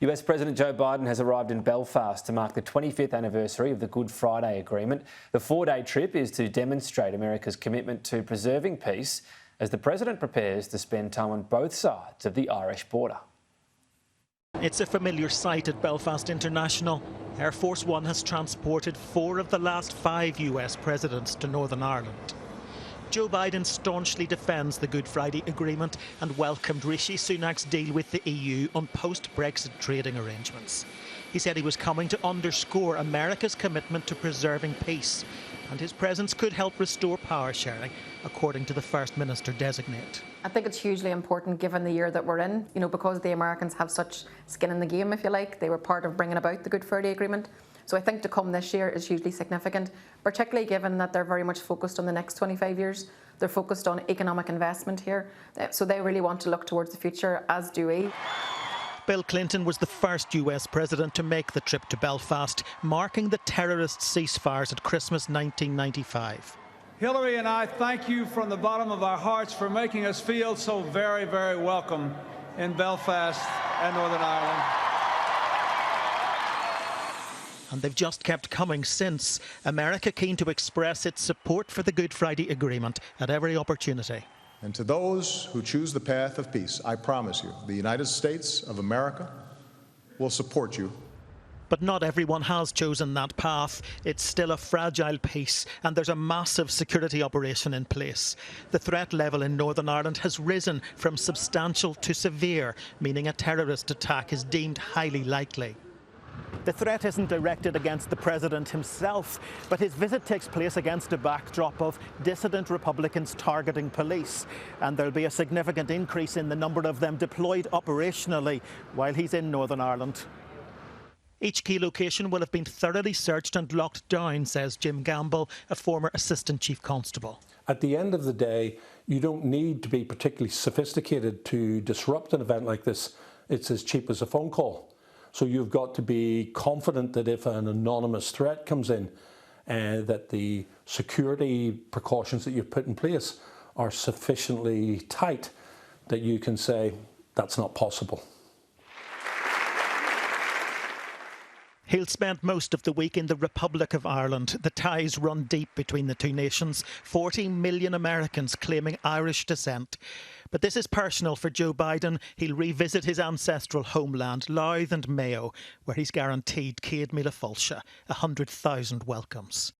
US President Joe Biden has arrived in Belfast to mark the 25th anniversary of the Good Friday Agreement. The four-day trip is to demonstrate America's commitment to preserving peace as the President prepares to spend time on both sides of the Irish border. It's a familiar sight at Belfast International. Air Force One has transported 4 of the last 5 US presidents to Northern Ireland. Joe Biden staunchly defends the Good Friday Agreement and welcomed Rishi Sunak's deal with the EU on post-Brexit trading arrangements. He said he was coming to underscore America's commitment to preserving peace, and his presence could help restore power sharing, according to the First Minister-designate. I think it's hugely important given the year that we're in, because the Americans have such skin in the game, if you like. They were part of bringing about the Good Friday Agreement. So I think to come this year is hugely significant, particularly given that they're very much focused on the next 25 years. They're focused on economic investment here. So they really want to look towards the future, as do we. Bill Clinton was the first US president to make the trip to Belfast, marking the terrorist ceasefires at Christmas 1995. Hillary and I thank you from the bottom of our hearts for making us feel so very, very welcome in Belfast and Northern Ireland. And they've just kept coming since. America keen to express its support for the Good Friday Agreement at every opportunity. And to those who choose the path of peace, I promise you, the United States of America will support you. But not everyone has chosen that path. It's still a fragile peace, and there's a massive security operation in place. The threat level in Northern Ireland has risen from substantial to severe, meaning a terrorist attack is deemed highly likely. The threat isn't directed against the president himself, but his visit takes place against a backdrop of dissident Republicans targeting police, and there'll be a significant increase in the number of them deployed operationally while he's in Northern Ireland. Each key location will have been thoroughly searched and locked down, says Jim Gamble, a former Assistant Chief Constable. At the end of the day, you don't need to be particularly sophisticated to disrupt an event like this. It's as cheap as a phone call. So you've got to be confident that if an anonymous threat comes in, that the security precautions that you've put in place are sufficiently tight that you can say that's not possible. He'll spend most of the week in the Republic of Ireland. The ties run deep between the two nations, 40 million Americans claiming Irish descent. But this is personal for Joe Biden. He'll revisit his ancestral homeland, Louth and Mayo, where he's guaranteed Céad Míle Fáilte, 100,000 welcomes.